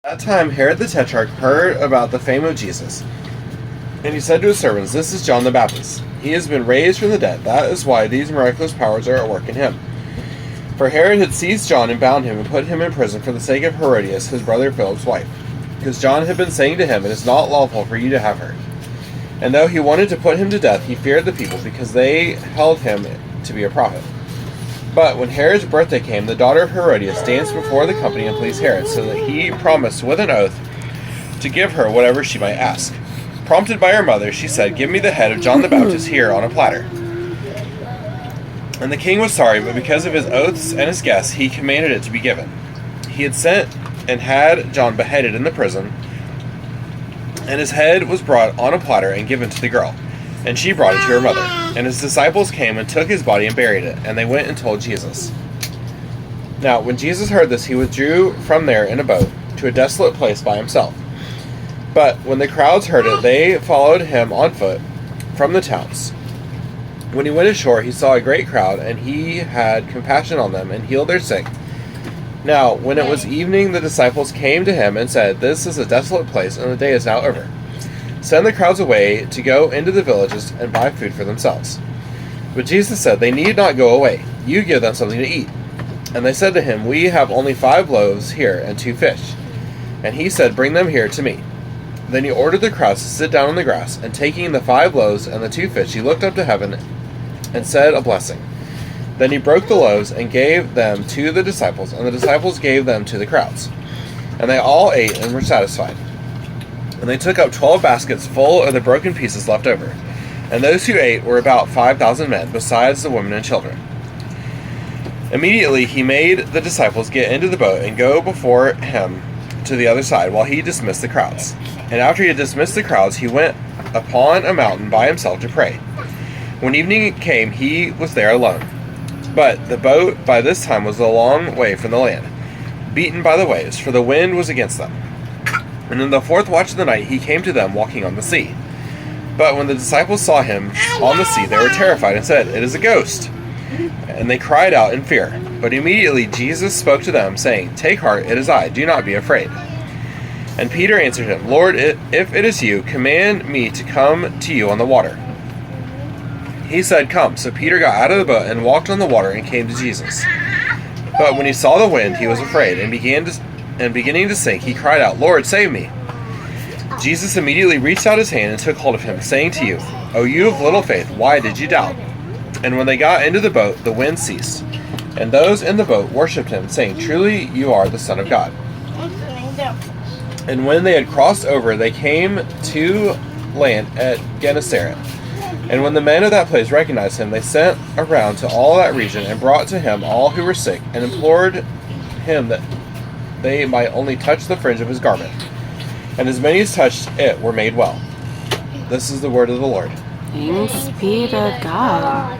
At that time Herod the Tetrarch heard about the fame of Jesus, and he said to his servants, "This is John the Baptist. He has been raised from the dead. That is why these miraculous powers are at work in him." For Herod had seized John and bound him and put him in prison for the sake of Herodias, his brother Philip's wife, because John had been saying to him, "It is not lawful for you to have her." And though he wanted to put him to death, he feared the people, because they held him to be a prophet. But when Herod's birthday came, the daughter of Herodias danced before the company and pleased Herod, so that he promised with an oath to give her whatever she might ask. Prompted by her mother, she said, "Give me the head of John the Baptist here on a platter." And the king was sorry, but because of his oaths and his guests, he commanded it to be given. He had sent and had John beheaded in the prison, and his head was brought on a platter and given to the girl, and she brought it to her mother. And his disciples came and took his body and buried it, and they went and told Jesus. Now, when Jesus heard this, he withdrew from there in a boat to a desolate place by himself. But when the crowds heard it, they followed him on foot from the towns. When he went ashore, he saw a great crowd, and he had compassion on them and healed their sick. Now, when it was evening, the disciples came to him and said, "This is a desolate place, and the day is now over. Send the crowds away to go into the villages and buy food for themselves." But Jesus said, "They need not go away. You give them something to eat." And they said to him, "We have only 5 loaves here and 2 fish." And he said, "Bring them here to me." Then he ordered the crowds to sit down on the grass, and taking the 5 loaves and the 2 fish, he looked up to heaven and said a blessing. Then he broke the loaves and gave them to the disciples, and the disciples gave them to the crowds. And they all ate and were satisfied. And they took up 12 baskets full of the broken pieces left over. And those who ate were about 5,000 men, besides the women and children. Immediately he made the disciples get into the boat and go before him to the other side, while he dismissed the crowds. And after he had dismissed the crowds, he went upon a mountain by himself to pray. When evening came, he was there alone. But the boat by this time was a long way from the land, beaten by the waves, for the wind was against them. And in the 4th watch of the night he came to them walking on the sea. But when the disciples saw him on the sea, they were terrified and said, "It is a ghost." And they cried out in fear. But immediately Jesus spoke to them, saying, "Take heart, it is I, do not be afraid." And Peter answered him, "Lord, if it is you, command me to come to you on the water." He said, "Come." So Peter got out of the boat and walked on the water and came to Jesus. But when he saw the wind, he was afraid, and beginning to sink, he cried out, "Lord, save me." Jesus immediately reached out his hand and took hold of him, saying to you, "O you of little faith, why did you doubt?" And when they got into the boat, the wind ceased. And those in the boat worshipped him, saying, "Truly you are the Son of God." And when they had crossed over, they came to land at Gennesaret. And when the men of that place recognized him, they sent around to all that region and brought to him all who were sick, and implored him that they might only touch the fringe of his garment. And as many as touched it were made well. This is the word of the Lord. Thanks be to God.